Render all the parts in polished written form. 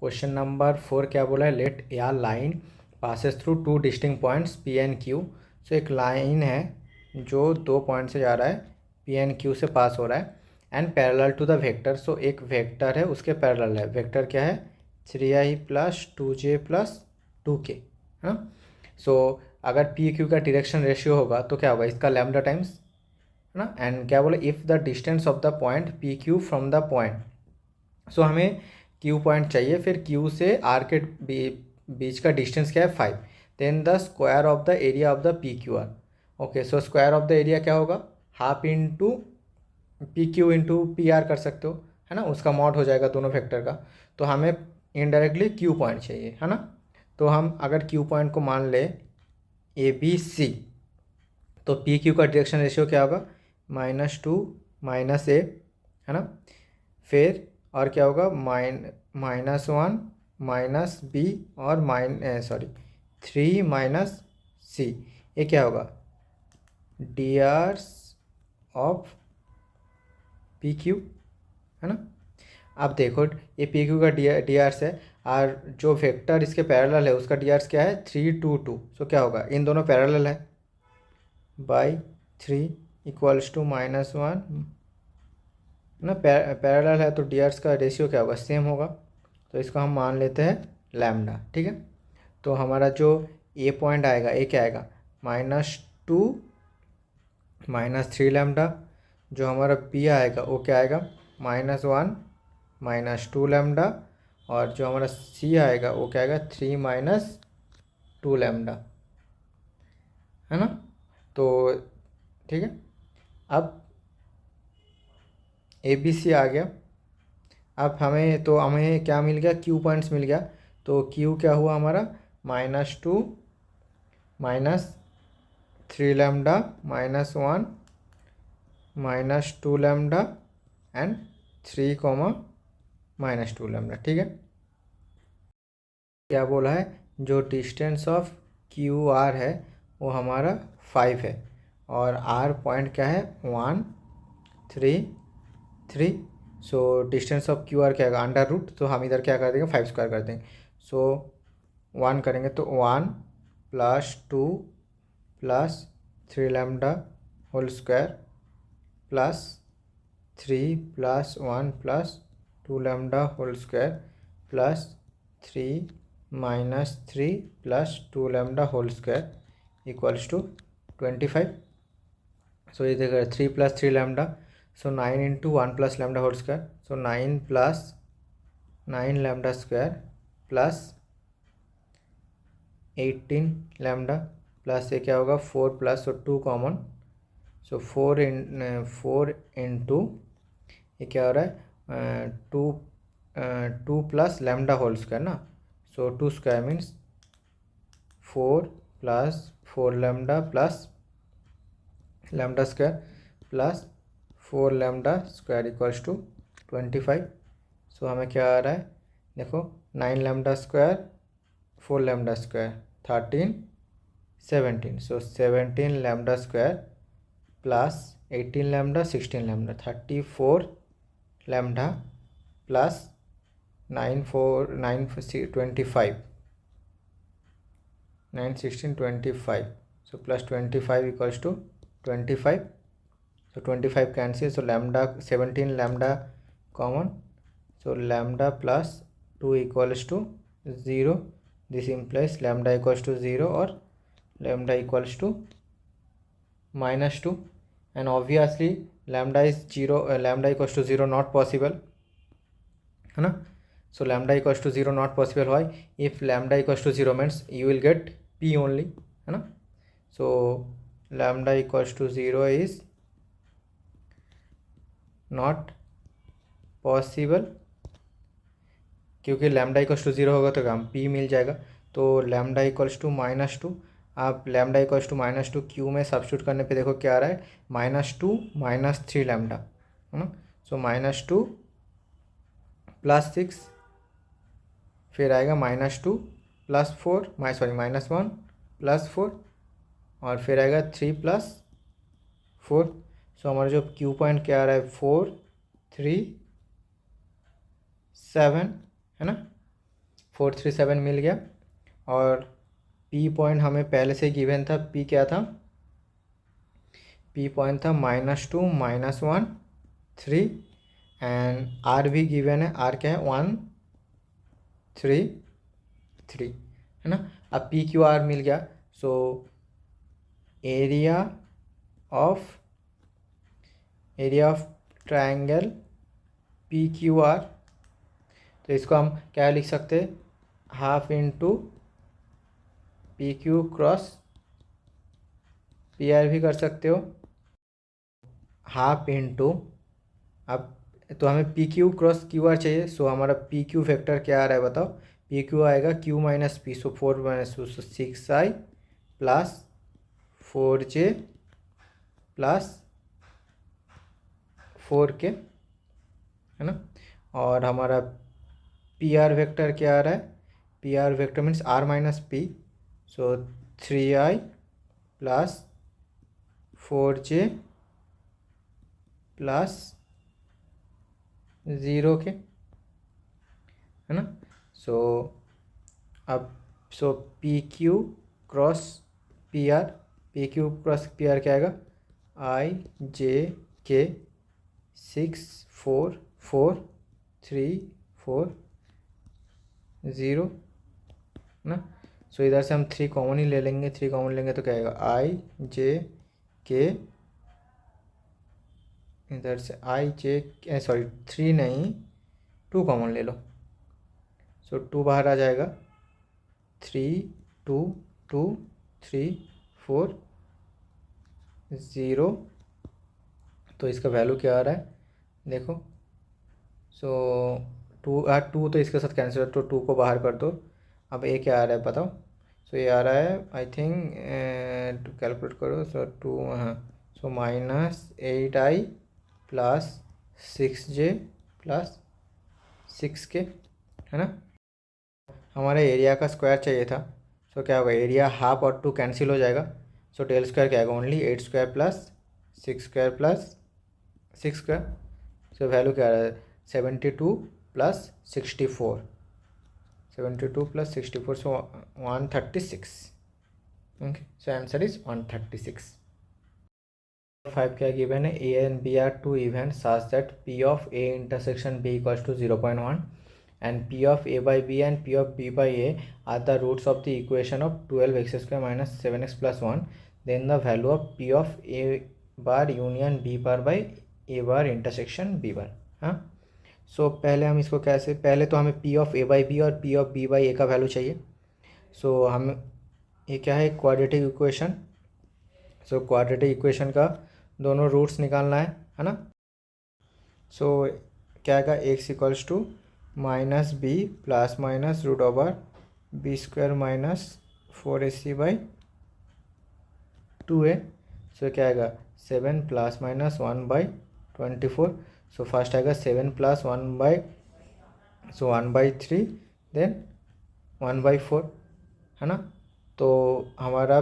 Question number 4 क्या बोला है, लेट या line passes through two distinct points P and Q. So एक लाइन है जो दो पॉइंट से जा रहा है, पी एंड क्यू से पास हो रहा है, and parallel to the vector. So एक वेक्टर है, उसके पैरेलल है। वेक्टर क्या है, 3i plus 2j plus 2k, है ना। सो अगर पी क्यू का डायरेक्शन रेशियो होगा तो क्या होगा, इसका लैम्डा टाइम्स, है ना। एंड क्या बोले, if the distance of the point P Q from the point. So हमें क्यू पॉइंट चाहिए, फिर क्यू से आर के बीच का डिस्टेंस क्या है, 5। Then the square of the area of the P Q R. Okay, so square of the area क्या होगा, half into P Q into P R कर सकते हो, है ना। उसका मॉड हो जाएगा दोनों फैक्टर का। तो हमें इनडायरेक्टली क्यू पॉइंट चाहिए, है ना। तो हम अगर क्यू पॉइंट को मान ले ए बी सी, तो पी क्यू का डायरेक्शन रेशियो क्या होगा, -2 -a, है ना। फिर और क्या होगा, -1 -b और 3 -c। ये क्या होगा, डियर्स ऑफ पी क्यू, है ना। अब देखो ये पी क्यू का डियर्स है, और जो वेक्टर इसके पैरेलल है उसका डियर्स क्या है, 3 2 2। सो क्या होगा, इन दोनों पैरेलल है, बाई 3 इक्वल्स टू -1 ना। पैरेलल है तो डियर्स का रेशियो क्या होगा, सेम होगा। तो इसको हम मान लेते हैं लैम्डा, ठीक है। तो हमारा जो ए पॉइंट आएगा, ए क्या आएगा, -2 -3 लैम्डा। जो हमारा बी आएगा वो क्या आएगा, -1 -2 लैम्डा। और जो हमारा सी आएगा वो क्या आएगा, 3 -2 लैम्डा, है ना। तो ठीक है, अब ए बी सी आ गया। अब हमें क्या मिल गया, क्यू पॉइंट्स मिल गया। तो क्यू क्या हुआ हमारा, -2 -3 लैम्डा -1 -2 लैम्डा एंड 3 -2 लैम्डा, ठीक है। क्या बोला है, जो डिस्टेंस ऑफ क्यू आर है वो हमारा 5 है, और आर पॉइंट क्या है, 1 3 3। So distance of Q R क्या है, √। तो हम इधर क्या कर देंगे, 5 स्क्वायर कर देंगे। सो 1 करेंगे तो 1 + 2 + 3 lambda whole square plus 3 + 1 + 2 lambda whole square plus 3 - 3 + 2 lambda whole square equals to 25। So ये देखो 3 + 3 lambda, so 9 × 1 + lambda whole square. So 9 + 9 lambda square plus 18 lambda plus ये क्या होगा, 4 प्लस 2 कॉमन। सो 4 इंटू ये क्या हो रहा है, 2 + लैम्डा होल स्क्वायर ना। So 2 square means 4 + 4 lambda plus lambda square plus 4 lambda square equals to 25। So हमें क्या आ रहा है, देखो 9 lambda square 4 lambda square 13 17। So 17 lambda square plus 18 lambda 16 lambda 34 lambda plus 9 4 9 25 9 16 25। So plus 25 equals to 25। So 25 cancel, so lambda 17 lambda common, so lambda plus 2 equals to 0. This implies lambda equals to 0 or lambda equals to -2, and obviously lambda is 0, lambda equals to 0 not possible, है ना। So lambda equals to 0 not possible. Why? If lambda equals to 0 means you will get p only, है ना। So lambda equals to 0 is not possible, क्योंकि lambda equals to 0 होगा तो हम P मिल जाएगा। तो लैम्डा इक्वल्स टू -2, आप lambda equals to -2 Q में सब्स्टिट्यूट करने पे देखो क्या आ रहा है, -2 -3 लैम्डा, है ना। सो -2 + 6, फिर आएगा -2 + 4 -1 + 4, और फिर आएगा 3 + 4। सो हमारा जो क्यू पॉइंट क्या आ रहा है, 4 3 7, है ना। 437 मिल गया। और पी पॉइंट हमें पहले से गिवन था, पी क्या था, पी पॉइंट था -2 -1 3 एंड आर भी गिवन है, आर क्या है 1 3 3 है ना। अब पी क्यू आर मिल गया, so area of triangle P Q are, तो इसको हम क्या लिख सकते हैं, half into P Q cross P are भी कर सकते हो, हाफ इंटू, अब तो हमें P Q cross Q R चाहिए, सो हमारा पी क्यू फैक्टर क्या आ रहा है बताओ, पी क्यू आएगा क्यू माइनस पी, सो 4 minus 2 6i plus 4j plus 4k है ना। और हमारा पी आर वेक्टर क्या आ रहा है, P R vector means R minus P, so 3i plus 4j plus 0k है ना। सो अब P Q cross P R, P Q cross P R क्या आएगा, आई जे के 6 4 4 3 4 0 ना। सो इधर से हम 3 कॉमन ही ले लेंगे, 3 कॉमन लेंगे तो क्या आएगा, आई जे के, इधर से आई जे सॉरी 3 नहीं 2 कॉमन ले लो, सो 2 बाहर आ जाएगा, 3 2 2 3 4 0, तो इसका वैल्यू क्या आ रहा है देखो, सो 2 तो इसके साथ कैंसिल है, तो 2 को बाहर कर दो। अब ये क्या आ रहा है बताओ, सो ये आ रहा है आई थिंक, कैलकुलेट करो, सो 2 हाँ, सो -8i plus 6j plus 6k है ना। हमारे एरिया का स्क्वायर चाहिए था, सो क्या होगा, एरिया हाफ और 2 कैंसिल हो जाएगा, सो डेल स्क्वायर क्या आएगा, only 8 square plus 6 square plus 6 square, so value क्या आ रहा है 72 plus 64, 72 plus 64, so 136, okay, so answer is 136। 5 क्या गिवन है, A and B are two event such that P of A intersection B equals to 0.1 and p of a by b and p of b by a are the roots of the equation of 12x square minus 7x plus 1, then the value of p of a bar union b bar by a bar intersection b bar। हाँ, सो पहले हम इसको कैसे, पहले तो हमें p of a by b और p of b by a का वैल्यू चाहिए, सो हम ये क्या है quadratic equation, so quadratic equation का दोनों रूट्स निकालना है ना। सो क्या आएगा, x equals to minus b plus minus root over b square minus 4ac by 2a, so क्या आएगा 7 plus minus 1 by 24, so first आएगा 7 प्लस 1 बाई, सो 1/3 देन 1/4 है ना। तो हमारा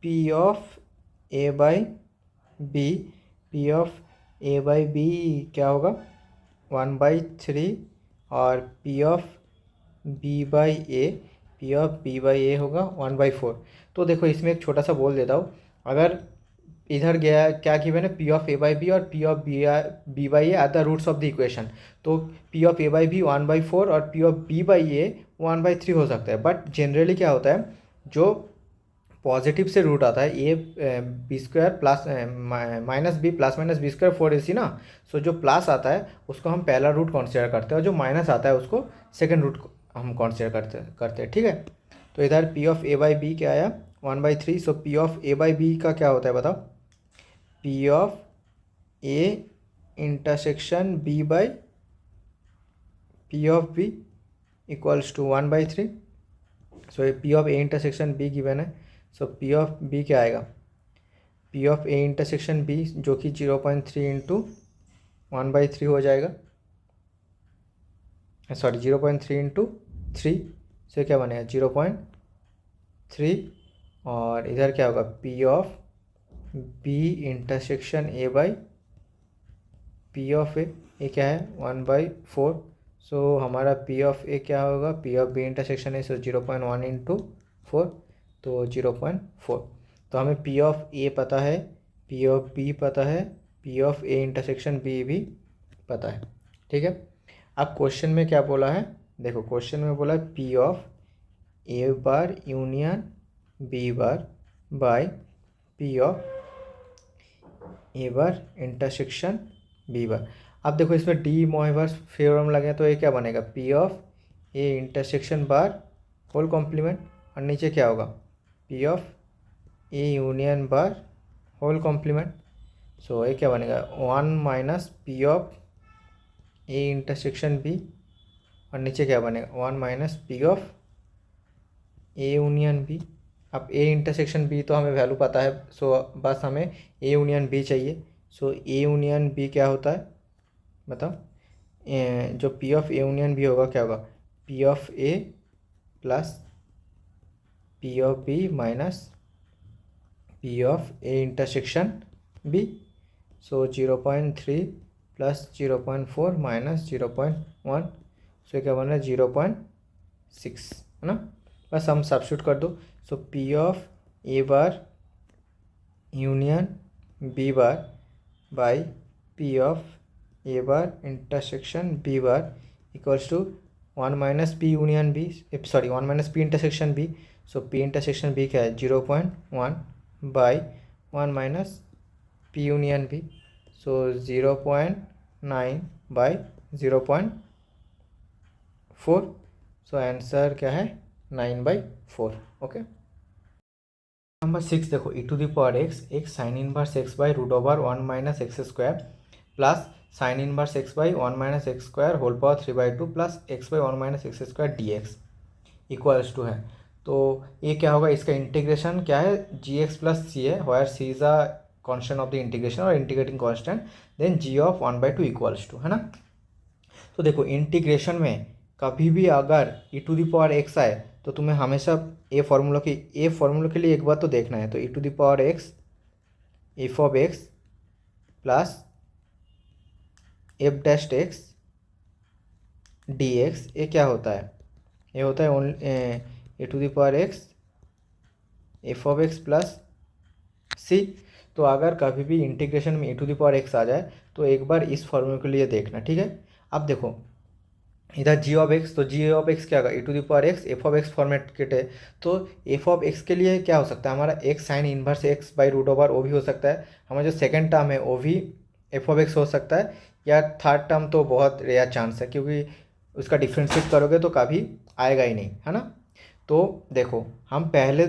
p of a by B, P of A by B क्या होगा 1/3 और P of B by A, P of B by A होगा 1/4। तो देखो इसमें एक छोटा सा बोल देता हूँ, अगर इधर गया क्या गिवन है, P of A by B और P of B by A are the roots of the equation, तो P of A by B 1/4 और P of B by A 1/3 हो सकता है, बट जनरली क्या होता है, जो पॉजिटिव से रूट आता है a b square plus minus b plus minus b square 4ac ना, सो जो प्लस आता है उसको हम पहला रूट कंसीडर करते हैं और जो माइनस आता है उसको सेकंड रूट हम कंसीडर करते हैं, ठीक है। तो इधर P of A by B क्या आया 1/3, so P of A by B का क्या होता है बताओ, P of A intersection B by P of B equals to 1/3, so P of A intersection B given है, सो पी ऑफ बी क्या आएगा, P of A intersection B जो कि 0.3 इंटू 1/3 हो जाएगा, सॉरी 0.3 इंटू 3, से क्या बनेगा 0.3, और इधर क्या होगा P of B intersection A by P of A क्या है 1/4, सो हमारा पी ऑफ ए क्या होगा, P of B intersection A, so 0.1 into 4, तो 0.4। तो हमें पी ऑफ ए पता है, पी ऑफ बी पता है, P of A intersection B भी पता है। ठीक है, अब क्वेश्चन में क्या बोला है, देखो क्वेश्चन में बोला है P of A bar union B bar by P of A bar intersection B bar. अब देखो इसमें डी मोइवर्स थ्योरम लगे तो ये क्या बनेगा, P of A intersection bar whole complement, और नीचे क्या होगा, P of A union bar whole complement. So ये क्या बनेगा, 1 minus P of A intersection B, और नीचे क्या बनेगा, 1 minus P of A union B. अब ए इंटरसेक्शन बी तो हमें वैल्यू पता है, सो बस हमें ए यूनियन बी चाहिए। सो ए यूनियन बी क्या होता है बताओ, जो P of A union B होगा क्या होगा, P of A plus P of B minus P of A intersection B. So 0.3 plus 0.4 minus 0.1, so क्या बन रहा है 0.6, है ना। बस हम सब्स्टिट्यूट कर दो। So P of A bar union B bar by P of A bar intersection B bar equals to 1 minus P union B, sorry 1 minus P intersection B. So P intersection B क्या है 0.1 by 1 minus P union B, so 0.9 by 0.4। So answer क्या है 9/4। Okay, number 6 देखो, e to the power x sine inverse x by root over 1 minus x square plus sine inverse x by 1 minus x square whole power 3/2 plus x by 1 minus x square d x equals to है। तो ये क्या होगा, इसका integration क्या है, जी x plus C है, where C is a constant of the integration और integrating constant, then g of 1/2 equals to, है ना। तो देखो इंटीग्रेशन में कभी भी अगर e to the power x आए तो तुम्हें हमेशा ए फॉर्मूला के लिए एक बार तो देखना है। तो e to the power x f of x plus f dash x d x, ये क्या होता है, ये होता है a to the power x f of x plus C. तो अगर कभी भी इंटीग्रेशन में a to the power x आ जाए तो एक बार इस फॉर्मूले के लिए देखना। ठीक है, अब देखो इधर जी ऑफ एक्स, तो जी ऑफ एक्स क्या होगा, a to the power x f of x format है। तो एफ ऑफ एक्स के लिए क्या हो सकता है हमारा, x sine inverse x by root over वो भी हो सकता है, हमारा जो सेकंड टर्म है वो भी एफ ऑफ एक्स हो सकता है, या थर्ड टर्म तो बहुत रेयर चांस है क्योंकि उसका डिफ्रेंशिएट करोगे तो कभी आएगा ही नहीं, है ना। तो देखो हम पहले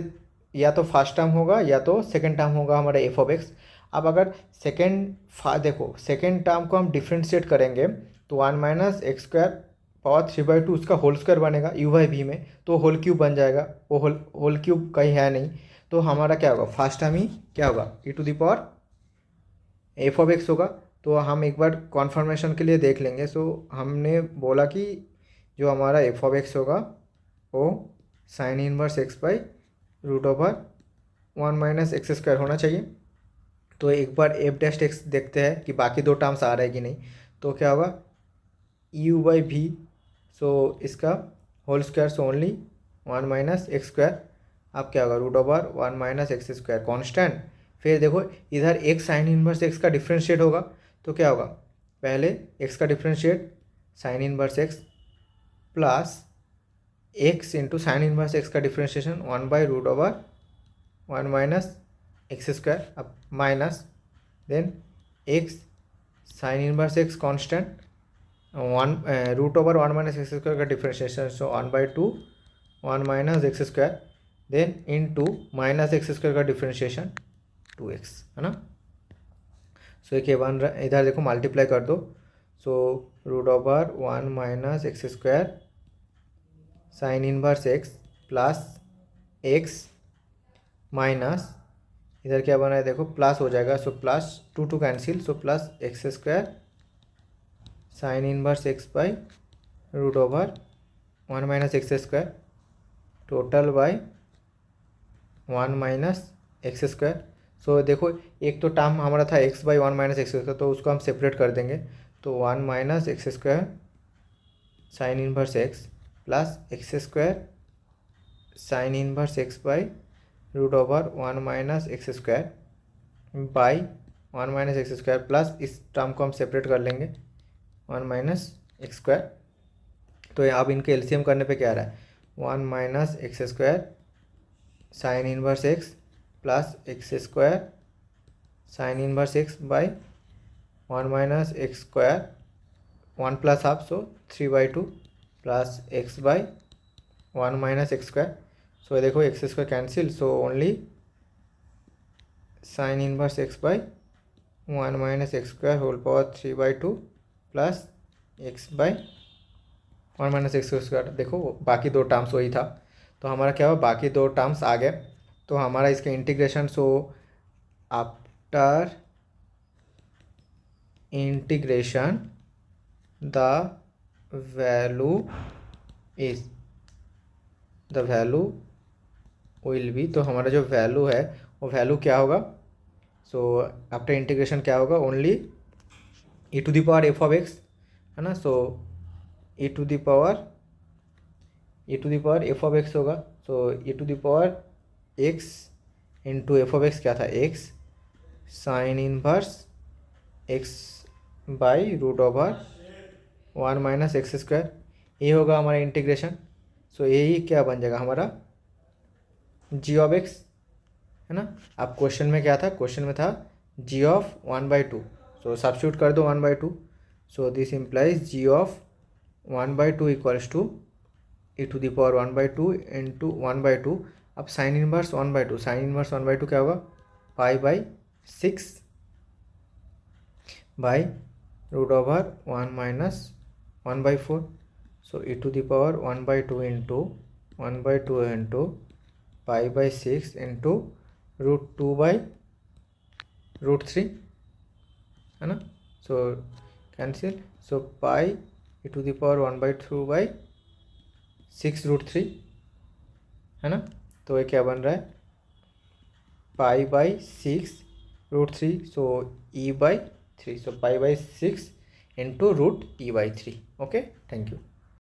या तो फर्स्ट टर्म होगा या तो सेकेंड टर्म होगा हमारा एफ ऑफ एक्स। अब अगर देखो सेकेंड टर्म को हम डिफ्रेंशिएट करेंगे तो 1 माइनस एक्स स्क्वायर पावर 3/2 उसका होल स्क्वायर बनेगा यू बाई वी में, तो होल क्यूब बन जाएगा, वो होल क्यूब कहीं है नहीं। तो हमारा क्या होगा, फर्स्ट टर्म ही क्या होगा, e to the power f of x होगा। तो हम एक बार कॉन्फर्मेशन के लिए देख लेंगे। सो हमने बोला कि जो हमारा एफ ऑफ एक्स होगा वो sine inverse x by root over 1 minus x square होना चाहिए। तो एक बार एफ डैश एक्स देखते हैं कि बाकी दो टर्म्स आ रहे हैं कि नहीं। तो क्या होगा यू बाई वी, सो इसका whole square, so only 1 minus x square. अब क्या होगा root over 1 minus x square constant. फिर देखो इधर एक्स साइन इनवर्स एक्स का डिफ्रेंशिएट होगा, तो क्या होगा पहले एक्स का differentiate sine inverse x plus x into sine inverse x का differentiation 1 by root over 1 minus x square, अब minus then x sine inverse x constant 1 root over 1 minus x square का differentiation, so 1/2 1 minus x square then into minus x square का differentiation 2x, है ना। सो एक ये बन रहा है, इधर देखो मल्टीप्लाई कर दो। So root over 1 minus x square sine inverse x plus x minus इधर क्या बना है देखो प्लस हो जाएगा, so plus 2 cancel, so plus x square sine inverse x by root over 1 minus x square total by 1 minus x square. So देखो एक तो टर्म हमारा था x by 1 minus x square, तो उसको हम सेपरेट कर देंगे। तो 1 minus x square sine inverse x plus x square sine inverse x by root over 1 minus x square by 1 minus x square plus इस टर्म को हम सेपरेट कर लेंगे 1 माइनस एक्स स्क्वायर। तो अब इनके एलसीएम करने पे क्या आ रहा है 1 minus x square sine inverse x plus x square sine inverse x by 1 minus x square 1 plus half so 3/2 plus x by 1 minus x square. So देखो x square cancel, so only sine inverse x by 1 minus x square whole power 3/2 plus x by 1 minus x square. देखो बाकी दो terms वही था, तो हमारा क्या हुआ बाकी दो टर्म्स आ गए। तो हमारा इसका integration, so after integration the value is the value will be, तो हमारा जो वैल्यू है वो वैल्यू क्या होगा, सो आफ्टर इंटीग्रेशन क्या होगा only e to the power f of x है ना। So e to the power f of x होगा। So e to the power x into f of x क्या था x sine inverse x by root over 1 minus x square, ये होगा हमारा integration. सो यही क्या बन जाएगा हमारा जी ऑफ एक्स है ना। अब क्वेश्चन में क्या था, क्वेश्चन में था जी ऑफ 1/2, सो सब्स्टिट्यूट कर दो 1/2। So this implies g of 1/2 equals to e to the power 1/2 into 1/2। अब साइन इनवर्स 1/2, साइन इनवर्स 1/2 क्या होगा π/6 by root over 1 minus 1/4। So e to the power 1/2 into 1/2 into π/6 into √2/√3 है ना। So cancel, so pi e to the power 1/2/6√3 है ना। तो ये क्या बन रहा है π/6√3, so e/3, so π/6 into √e/3। Okay, thank you.